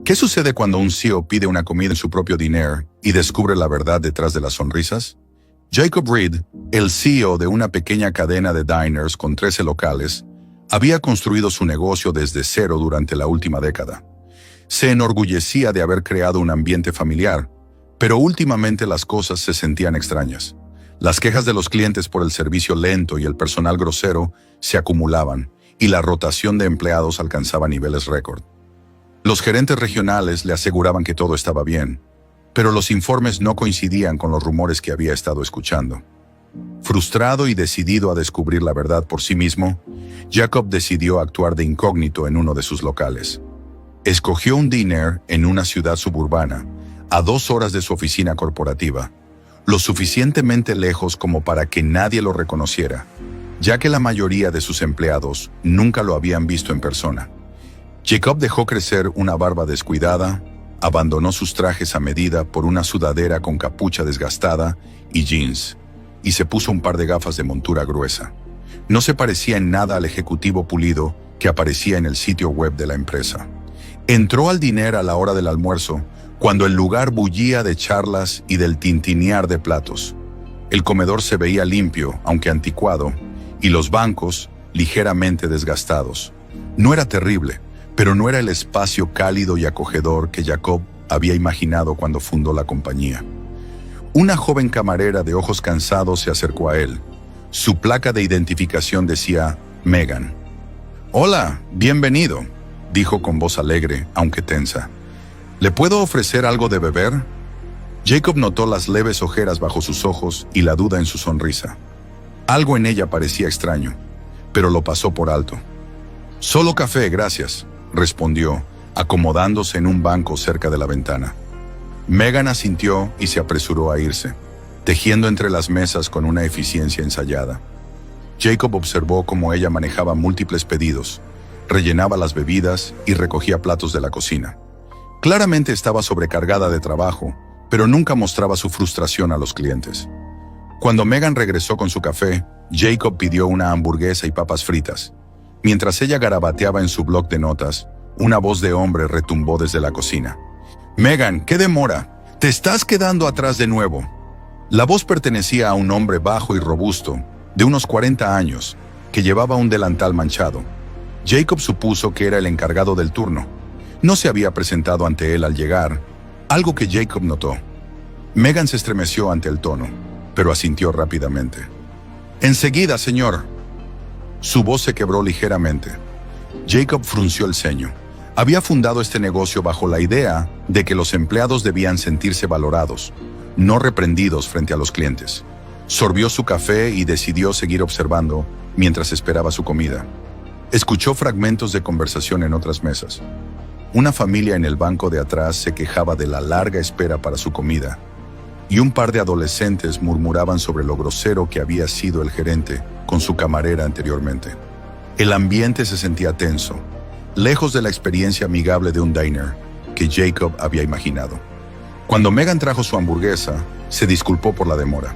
¿Qué sucede cuando un CEO pide una comida en su propio diner y descubre la verdad detrás de las sonrisas? Jacob Reed, el CEO de una pequeña cadena de diners con 13 locales, había construido su negocio desde cero durante la última década. Se enorgullecía de haber creado un ambiente familiar, pero últimamente las cosas se sentían extrañas. Las quejas de los clientes por el servicio lento y el personal grosero se acumulaban, y la rotación de empleados alcanzaba niveles récord. Los gerentes regionales le aseguraban que todo estaba bien, pero los informes no coincidían con los rumores que había estado escuchando. Frustrado y decidido a descubrir la verdad por sí mismo, Jacob decidió actuar de incógnito en uno de sus locales. Escogió un diner en una ciudad suburbana, a 2 horas de su oficina corporativa, lo suficientemente lejos como para que nadie lo reconociera, ya que la mayoría de sus empleados nunca lo habían visto en persona. Jacob dejó crecer una barba descuidada, abandonó sus trajes a medida por una sudadera con capucha desgastada y jeans, y se puso un par de gafas de montura gruesa. No se parecía en nada al ejecutivo pulido que aparecía en el sitio web de la empresa. Entró al diner a la hora del almuerzo, cuando el lugar bullía de charlas y del tintinear de platos. El comedor se veía limpio, aunque anticuado, y los bancos ligeramente desgastados. No era terrible, pero no era el espacio cálido y acogedor que Jacob había imaginado cuando fundó la compañía. Una joven camarera de ojos cansados se acercó a él. Su placa de identificación decía Megan. «Hola, bienvenido», dijo con voz alegre, aunque tensa. «¿Le puedo ofrecer algo de beber?» Jacob notó las leves ojeras bajo sus ojos y la duda en su sonrisa. Algo en ella parecía extraño, pero lo pasó por alto. «Solo café, gracias», respondió, acomodándose en un banco cerca de la ventana. Megan asintió y se apresuró a irse, tejiendo entre las mesas con una eficiencia ensayada. Jacob observó cómo ella manejaba múltiples pedidos, rellenaba las bebidas y recogía platos de la cocina. Claramente estaba sobrecargada de trabajo, pero nunca mostraba su frustración a los clientes. Cuando Megan regresó con su café, Jacob pidió una hamburguesa y papas fritas. Mientras ella garabateaba en su bloc de notas, una voz de hombre retumbó desde la cocina. «Megan, ¿qué demora? Te estás quedando atrás de nuevo». La voz pertenecía a un hombre bajo y robusto, de unos 40 años, que llevaba un delantal manchado. Jacob supuso que era el encargado del turno. No se había presentado ante él al llegar, algo que Jacob notó. Megan se estremeció ante el tono, pero asintió rápidamente. «Enseguida, señor». Su voz se quebró ligeramente. Jacob frunció el ceño. Había fundado este negocio bajo la idea de que los empleados debían sentirse valorados, no reprendidos frente a los clientes. Sorbió su café y decidió seguir observando mientras esperaba su comida. Escuchó fragmentos de conversación en otras mesas. Una familia en el banco de atrás se quejaba de la larga espera para su comida, y un par de adolescentes murmuraban sobre lo grosero que había sido el gerente con su camarera anteriormente. El ambiente se sentía tenso, lejos de la experiencia amigable de un diner que Jacob había imaginado. Cuando Megan trajo su hamburguesa, se disculpó por la demora.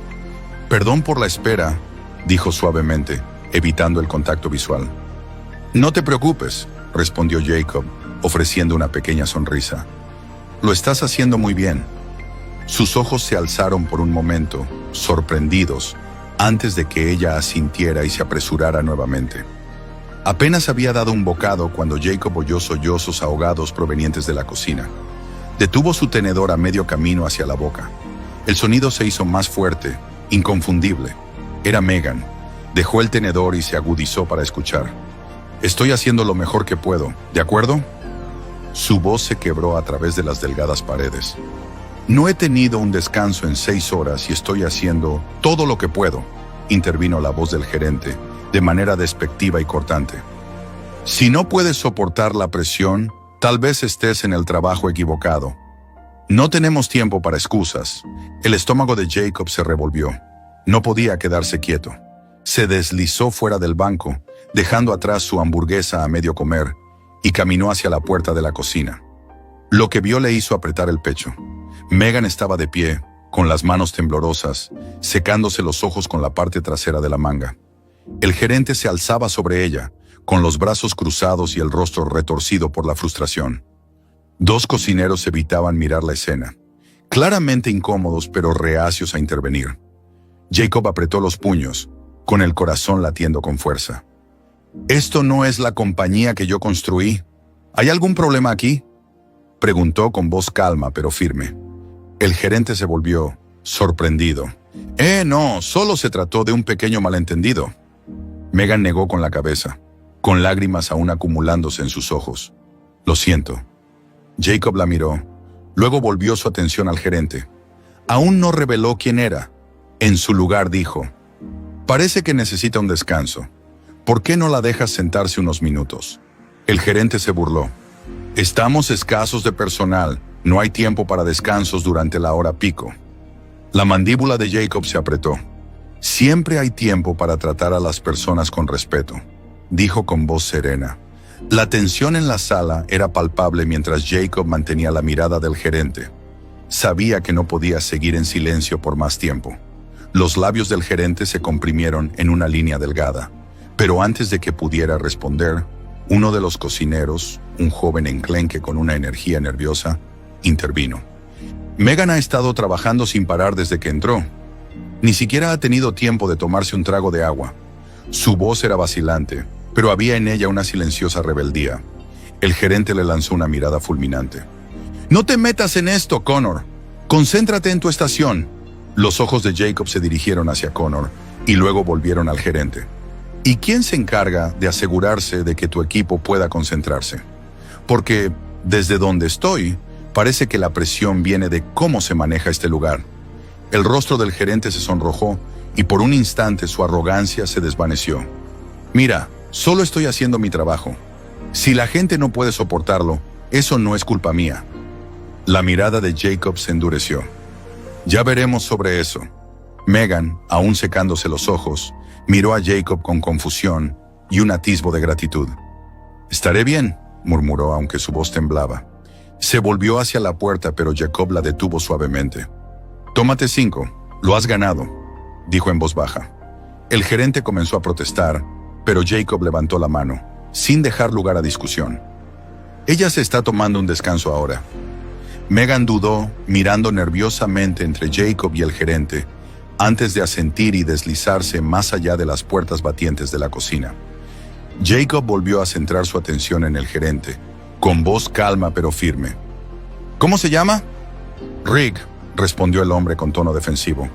«Perdón por la espera», dijo suavemente, evitando el contacto visual. «No te preocupes», respondió Jacob, ofreciendo una pequeña sonrisa. «Lo estás haciendo muy bien». Sus ojos se alzaron por un momento, sorprendidos, antes de que ella asintiera y se apresurara nuevamente. Apenas había dado un bocado cuando Jacob oyó sollozos ahogados provenientes de la cocina. Detuvo su tenedor a medio camino hacia la boca. El sonido se hizo más fuerte, inconfundible. Era Megan. Dejó el tenedor y se agudizó para escuchar. «Estoy haciendo lo mejor que puedo, ¿de acuerdo?» Su voz se quebró a través de las delgadas paredes. «No he tenido un descanso en 6 horas y estoy haciendo todo lo que puedo», intervino la voz del gerente, de manera despectiva y cortante. «Si no puedes soportar la presión, tal vez estés en el trabajo equivocado. No tenemos tiempo para excusas». El estómago de Jacob se revolvió. No podía quedarse quieto. Se deslizó fuera del banco, dejando atrás su hamburguesa a medio comer, y caminó hacia la puerta de la cocina. Lo que vio le hizo apretar el pecho. Megan estaba de pie, con las manos temblorosas, secándose los ojos con la parte trasera de la manga. El gerente se alzaba sobre ella, con los brazos cruzados y el rostro retorcido por la frustración. Dos cocineros evitaban mirar la escena, claramente incómodos pero reacios a intervenir. Jacob apretó los puños, con el corazón latiendo con fuerza. «Esto no es la compañía que yo construí. ¿Hay algún problema aquí?», preguntó con voz calma pero firme. El gerente se volvió, sorprendido. No, solo se trató de un pequeño malentendido». Megan negó con la cabeza, con lágrimas aún acumulándose en sus ojos. «Lo siento». Jacob la miró, luego volvió su atención al gerente. Aún no reveló quién era. En su lugar dijo: «Parece que necesita un descanso. ¿Por qué no la dejas sentarse unos minutos?». El gerente se burló. «Estamos escasos de personal. No hay tiempo para descansos durante la hora pico». La mandíbula de Jacob se apretó. «Siempre hay tiempo para tratar a las personas con respeto», dijo con voz serena. La tensión en la sala era palpable mientras Jacob mantenía la mirada del gerente. Sabía que no podía seguir en silencio por más tiempo. Los labios del gerente se comprimieron en una línea delgada, pero antes de que pudiera responder, uno de los cocineros, un joven enclenque con una energía nerviosa, intervino. «Megan ha estado trabajando sin parar desde que entró. Ni siquiera ha tenido tiempo de tomarse un trago de agua». Su voz era vacilante, pero había en ella una silenciosa rebeldía. El gerente le lanzó una mirada fulminante. «No te metas en esto, Connor. Concéntrate en tu estación». Los ojos de Jacob se dirigieron hacia Connor y luego volvieron al gerente. «¿Y quién se encarga de asegurarse de que tu equipo pueda concentrarse? Porque, desde donde estoy, parece que la presión viene de cómo se maneja este lugar». El rostro del gerente se sonrojó y por un instante su arrogancia se desvaneció. «Mira, solo estoy haciendo mi trabajo. Si la gente no puede soportarlo, eso no es culpa mía». La mirada de Jacob se endureció. «Ya veremos sobre eso». Megan, aún secándose los ojos, miró a Jacob con confusión y un atisbo de gratitud. «Estaré bien», murmuró aunque su voz temblaba. Se volvió hacia la puerta pero Jacob la detuvo suavemente. «Tómate 5, lo has ganado», dijo en voz baja. El gerente comenzó a protestar, pero Jacob levantó la mano, sin dejar lugar a discusión. «Ella se está tomando un descanso ahora». Megan dudó, mirando nerviosamente entre Jacob y el gerente, antes de asentir y deslizarse más allá de las puertas batientes de la cocina. Jacob volvió a centrar su atención en el gerente, con voz calma pero firme. «¿Cómo se llama?» «Rick», respondió el hombre con tono defensivo.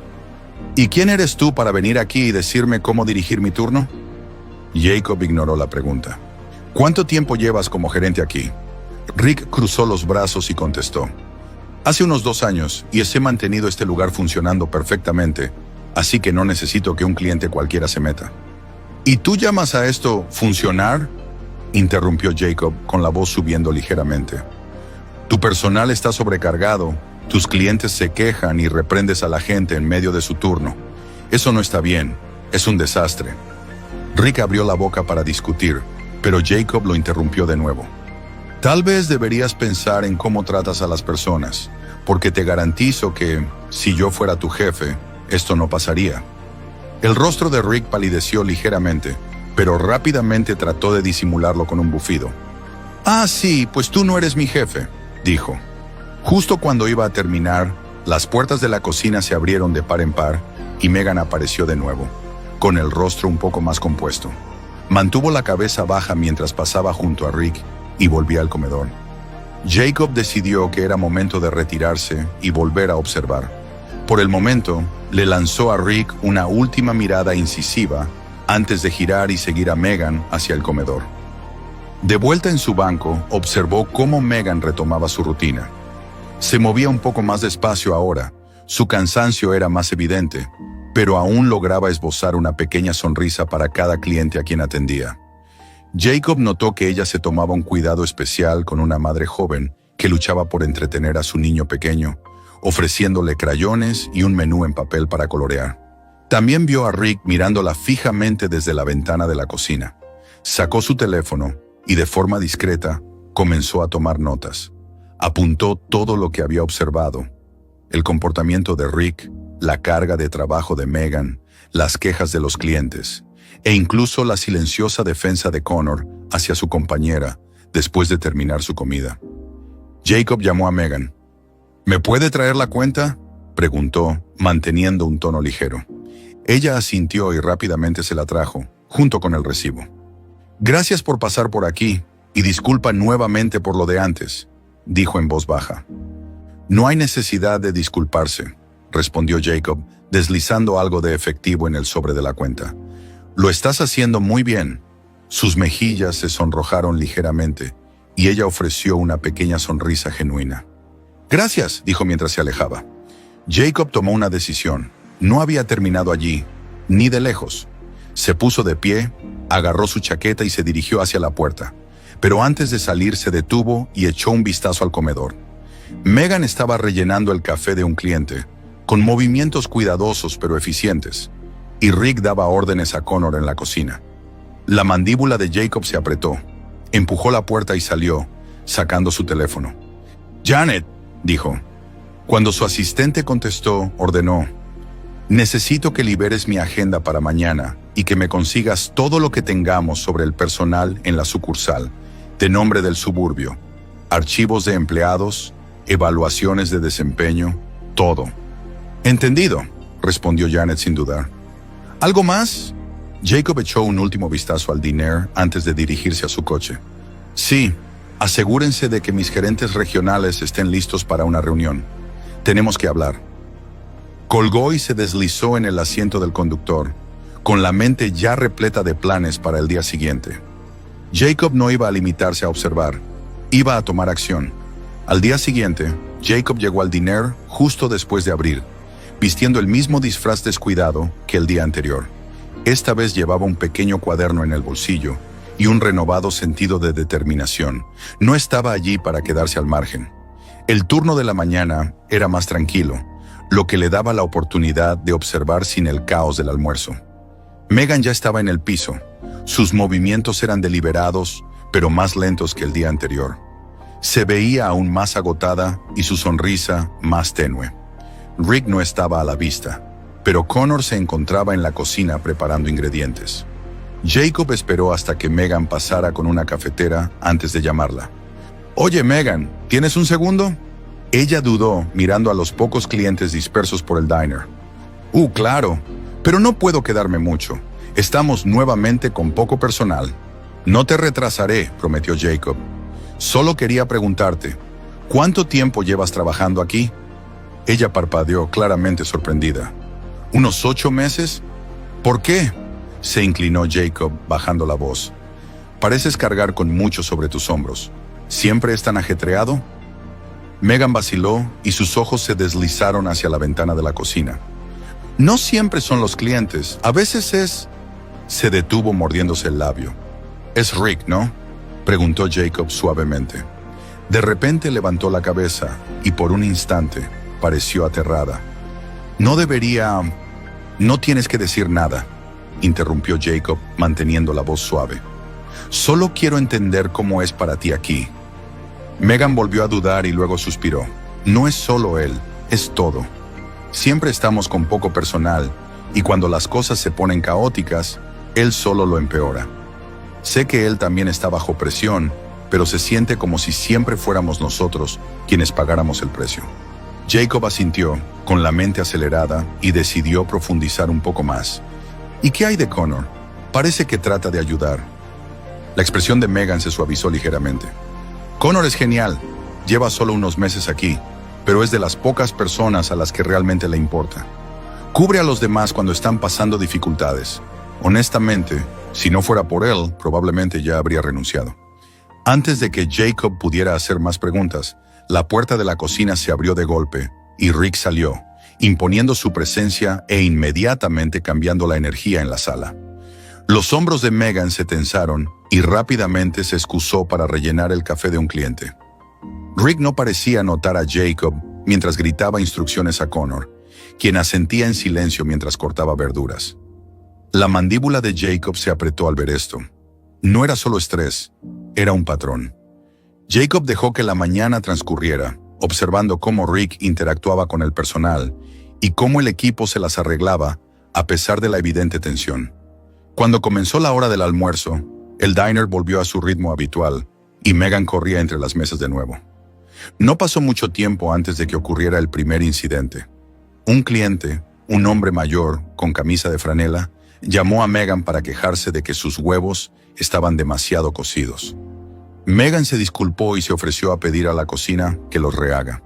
«¿Y quién eres tú para venir aquí y decirme cómo dirigir mi turno?» Jacob ignoró la pregunta. «¿Cuánto tiempo llevas como gerente aquí?» Rick cruzó los brazos y contestó. «Hace unos 2 años y he mantenido este lugar funcionando perfectamente, así que no necesito que un cliente cualquiera se meta». «¿Y tú llamas a esto funcionar?», interrumpió Jacob con la voz subiendo ligeramente. «Tu personal está sobrecargado, tus clientes se quejan y reprendes a la gente en medio de su turno. Eso no está bien, es un desastre». Rick abrió la boca para discutir, pero Jacob lo interrumpió de nuevo. «Tal vez deberías pensar en cómo tratas a las personas, porque te garantizo que, si yo fuera tu jefe, esto no pasaría». El rostro de Rick palideció ligeramente, pero rápidamente trató de disimularlo con un bufido. «Ah, sí, pues tú no eres mi jefe», dijo. Justo cuando iba a terminar, las puertas de la cocina se abrieron de par en par y Megan apareció de nuevo, con el rostro un poco más compuesto. Mantuvo la cabeza baja mientras pasaba junto a Rick y volvía al comedor. Jacob decidió que era momento de retirarse y volver a observar. Por el momento, le lanzó a Rick una última mirada incisiva antes de girar y seguir a Megan hacia el comedor. De vuelta en su banco, observó cómo Megan retomaba su rutina. Se movía un poco más despacio ahora, su cansancio era más evidente, pero aún lograba esbozar una pequeña sonrisa para cada cliente a quien atendía. Jacob notó que ella se tomaba un cuidado especial con una madre joven que luchaba por entretener a su niño pequeño, ofreciéndole crayones y un menú en papel para colorear. También vio a Rick mirándola fijamente desde la ventana de la cocina. Sacó su teléfono y de forma discreta comenzó a tomar notas. Apuntó todo lo que había observado: el comportamiento de Rick, la carga de trabajo de Megan, las quejas de los clientes, e incluso la silenciosa defensa de Connor hacia su compañera después de terminar su comida. Jacob llamó a Megan. ¿Me puede traer la cuenta?, preguntó, manteniendo un tono ligero. Ella asintió y rápidamente se la trajo, junto con el recibo. «Gracias por pasar por aquí, y disculpa nuevamente por lo de antes», dijo en voz baja. «No hay necesidad de disculparse», respondió Jacob, deslizando algo de efectivo en el sobre de la cuenta. «Lo estás haciendo muy bien». Sus mejillas se sonrojaron ligeramente, y ella ofreció una pequeña sonrisa genuina. «Gracias», dijo mientras se alejaba. Jacob tomó una decisión. No había terminado allí, ni de lejos. Se puso de pie, agarró su chaqueta y se dirigió hacia la puerta. Pero antes de salir se detuvo y echó un vistazo al comedor. Megan estaba rellenando el café de un cliente, con movimientos cuidadosos pero eficientes, y Rick daba órdenes a Connor en la cocina. La mandíbula de Jacob se apretó, empujó la puerta y salió, sacando su teléfono. «Janet», dijo. Cuando su asistente contestó, ordenó: «Necesito que liberes mi agenda para mañana y que me consigas todo lo que tengamos sobre el personal en la sucursal, de nombre del suburbio, archivos de empleados, evaluaciones de desempeño, todo». «Entendido», respondió Janet sin dudar. «¿Algo más?» Jacob echó un último vistazo al diner antes de dirigirse a su coche. «Sí, asegúrense de que mis gerentes regionales estén listos para una reunión. Tenemos que hablar». Colgó y se deslizó en el asiento del conductor, con la mente ya repleta de planes para el día siguiente. Jacob no iba a limitarse a observar, iba a tomar acción. Al día siguiente, Jacob llegó al diner justo después de abrir, vistiendo el mismo disfraz descuidado que el día anterior. Esta vez llevaba un pequeño cuaderno en el bolsillo y un renovado sentido de determinación. No estaba allí para quedarse al margen. El turno de la mañana era más tranquilo, lo que le daba la oportunidad de observar sin el caos del almuerzo. Megan ya estaba en el piso. Sus movimientos eran deliberados, pero más lentos que el día anterior. Se veía aún más agotada y su sonrisa más tenue. Rick no estaba a la vista, pero Connor se encontraba en la cocina preparando ingredientes. Jacob esperó hasta que Megan pasara con una cafetera antes de llamarla. «Oye, Megan, ¿tienes un segundo?» Ella dudó, mirando a los pocos clientes dispersos por el diner. Claro, pero no puedo quedarme mucho. Estamos nuevamente con poco personal». «No te retrasaré», prometió Jacob. «Solo quería preguntarte, ¿cuánto tiempo llevas trabajando aquí?» Ella parpadeó, claramente sorprendida. «¿Unos 8 meses? ¿Por qué?» Se inclinó Jacob, bajando la voz. «Pareces cargar con mucho sobre tus hombros. ¿Siempre es tan ajetreado?» Megan vaciló y sus ojos se deslizaron hacia la ventana de la cocina. «No siempre son los clientes, a veces es...» Se detuvo mordiéndose el labio. «Es Rick, ¿no?», preguntó Jacob suavemente. De repente levantó la cabeza y por un instante pareció aterrada. «No debería... No tienes que decir nada», interrumpió Jacob, manteniendo la voz suave. «Solo quiero entender cómo es para ti aquí». Megan volvió a dudar y luego suspiró. «No es solo él, es todo. Siempre estamos con poco personal, y cuando las cosas se ponen caóticas, él solo lo empeora. Sé que él también está bajo presión, pero se siente como si siempre fuéramos nosotros quienes pagáramos el precio». Jacob asintió, con la mente acelerada, y decidió profundizar un poco más. «¿Y qué hay de Connor? Parece que trata de ayudar». La expresión de Megan se suavizó ligeramente. «Connor es genial. Lleva solo unos meses aquí, pero es de las pocas personas a las que realmente le importa. Cubre a los demás cuando están pasando dificultades. Honestamente, si no fuera por él, probablemente ya habría renunciado». Antes de que Jacob pudiera hacer más preguntas, la puerta de la cocina se abrió de golpe y Rick salió, imponiendo su presencia e inmediatamente cambiando la energía en la sala. Los hombros de Megan se tensaron y rápidamente se excusó para rellenar el café de un cliente. Rick no parecía notar a Jacob mientras gritaba instrucciones a Connor, quien asentía en silencio mientras cortaba verduras. La mandíbula de Jacob se apretó al ver esto. No era solo estrés, era un patrón. Jacob dejó que la mañana transcurriera, observando cómo Rick interactuaba con el personal y cómo el equipo se las arreglaba a pesar de la evidente tensión. Cuando comenzó la hora del almuerzo, el diner volvió a su ritmo habitual y Megan corría entre las mesas de nuevo. No pasó mucho tiempo antes de que ocurriera el primer incidente. Un cliente, un hombre mayor con camisa de franela, llamó a Megan para quejarse de que sus huevos estaban demasiado cocidos. Megan se disculpó y se ofreció a pedir a la cocina que los rehaga.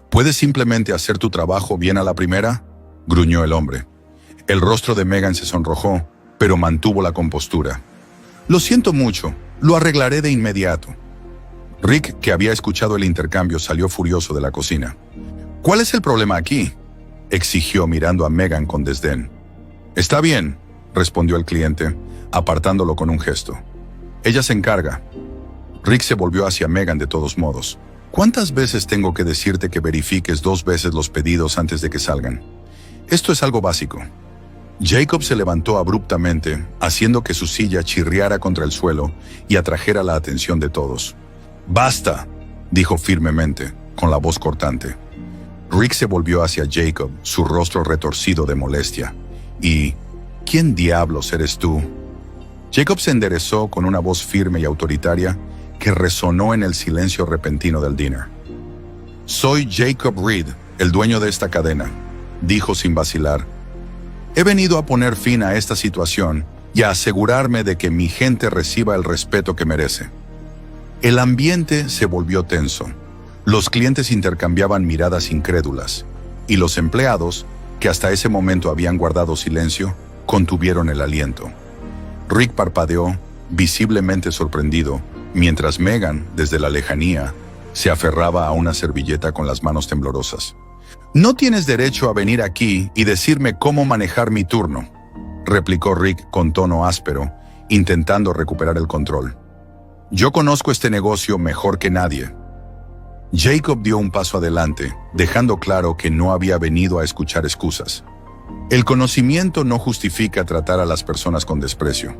¿Puedes simplemente hacer tu trabajo bien a la primera?, gruñó el hombre. El rostro de Megan se sonrojó, pero mantuvo la compostura. Lo siento mucho, lo arreglaré de inmediato. Rick, que había escuchado el intercambio, salió furioso de la cocina. ¿Cuál es el problema aquí?, exigió mirando a Megan con desdén. Está bien, respondió el cliente, apartándolo con un gesto. Ella se encarga. Rick se volvió hacia Megan de todos modos. ¿Cuántas veces tengo que decirte que verifiques 2 veces los pedidos antes de que salgan? Esto es algo básico. Jacob se levantó abruptamente, haciendo que su silla chirriara contra el suelo y atrajera la atención de todos. «¡Basta!», dijo firmemente, con la voz cortante. Rick se volvió hacia Jacob, su rostro retorcido de molestia. «¿Y quién diablos eres tú?». Jacob se enderezó con una voz firme y autoritaria que resonó en el silencio repentino del diner. «Soy Jacob Reed, el dueño de esta cadena», dijo sin vacilar. «He venido a poner fin a esta situación y a asegurarme de que mi gente reciba el respeto que merece». El ambiente se volvió tenso. Los clientes intercambiaban miradas incrédulas, y los empleados, que hasta ese momento habían guardado silencio, contuvieron el aliento. Rick parpadeó, visiblemente sorprendido, mientras Megan, desde la lejanía, se aferraba a una servilleta con las manos temblorosas. «No tienes derecho a venir aquí y decirme cómo manejar mi turno», replicó Rick con tono áspero, intentando recuperar el control. «Yo conozco este negocio mejor que nadie». Jacob dio un paso adelante, dejando claro que no había venido a escuchar excusas. «El conocimiento no justifica tratar a las personas con desprecio.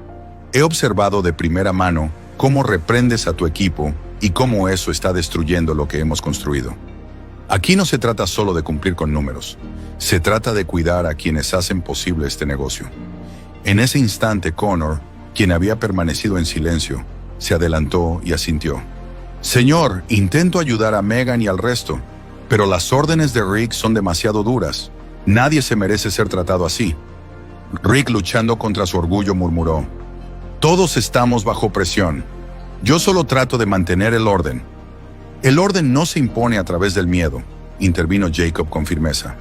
He observado de primera mano cómo reprendes a tu equipo y cómo eso está destruyendo lo que hemos construido. Aquí no se trata solo de cumplir con números, se trata de cuidar a quienes hacen posible este negocio». En ese instante, Connor, quien había permanecido en silencio, se adelantó y asintió. «Señor, intento ayudar a Megan y al resto, pero las órdenes de Rick son demasiado duras. Nadie se merece ser tratado así». Rick, luchando contra su orgullo, murmuró. «Todos estamos bajo presión. Yo solo trato de mantener el orden». «El orden no se impone a través del miedo», intervino Jacob con firmeza.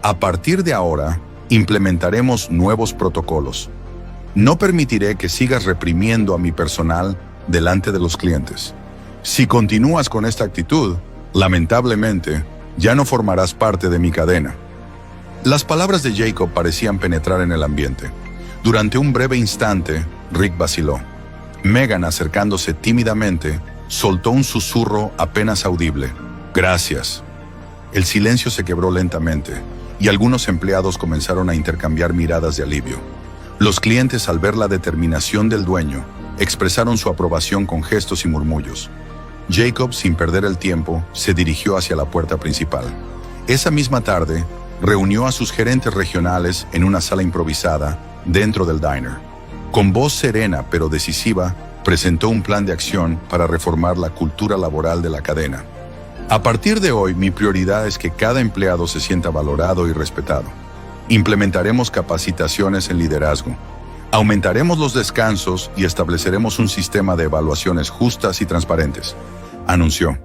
«A partir de ahora, implementaremos nuevos protocolos. No permitiré que sigas reprimiendo a mi personal delante de los clientes. Si continúas con esta actitud, lamentablemente, ya no formarás parte de mi cadena». Las palabras de Jacob parecían penetrar en el ambiente. Durante un breve instante, Rick vaciló. Megan, acercándose tímidamente, soltó un susurro apenas audible. «Gracias». El silencio se quebró lentamente, y algunos empleados comenzaron a intercambiar miradas de alivio. Los clientes, al ver la determinación del dueño, expresaron su aprobación con gestos y murmullos. Jacob, sin perder el tiempo, se dirigió hacia la puerta principal. Esa misma tarde, reunió a sus gerentes regionales en una sala improvisada dentro del diner. Con voz serena pero decisiva, presentó un plan de acción para reformar la cultura laboral de la cadena. «A partir de hoy, mi prioridad es que cada empleado se sienta valorado y respetado. Implementaremos capacitaciones en liderazgo. Aumentaremos los descansos y estableceremos un sistema de evaluaciones justas y transparentes», anunció.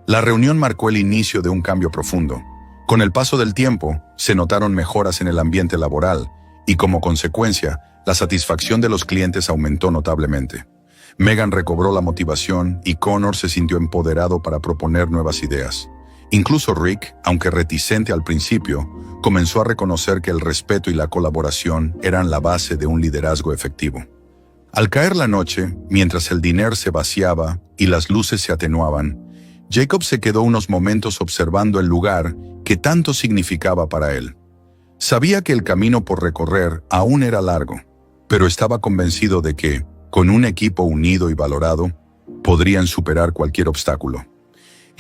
La reunión marcó el inicio de un cambio profundo. Con el paso del tiempo, se notaron mejoras en el ambiente laboral y, como consecuencia, la satisfacción de los clientes aumentó notablemente. Megan recobró la motivación y Connor se sintió empoderado para proponer nuevas ideas. Incluso Rick, aunque reticente al principio, comenzó a reconocer que el respeto y la colaboración eran la base de un liderazgo efectivo. Al caer la noche, mientras el diner se vaciaba y las luces se atenuaban, Jacob se quedó unos momentos observando el lugar que tanto significaba para él. Sabía que el camino por recorrer aún era largo, pero estaba convencido de que, con un equipo unido y valorado, podrían superar cualquier obstáculo.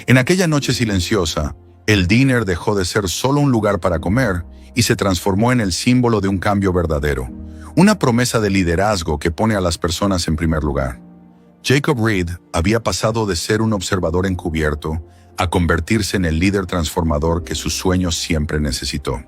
En aquella noche silenciosa, el diner dejó de ser solo un lugar para comer y se transformó en el símbolo de un cambio verdadero, una promesa de liderazgo que pone a las personas en primer lugar. Jacob Reed había pasado de ser un observador encubierto a convertirse en el líder transformador que su sueño siempre necesitó.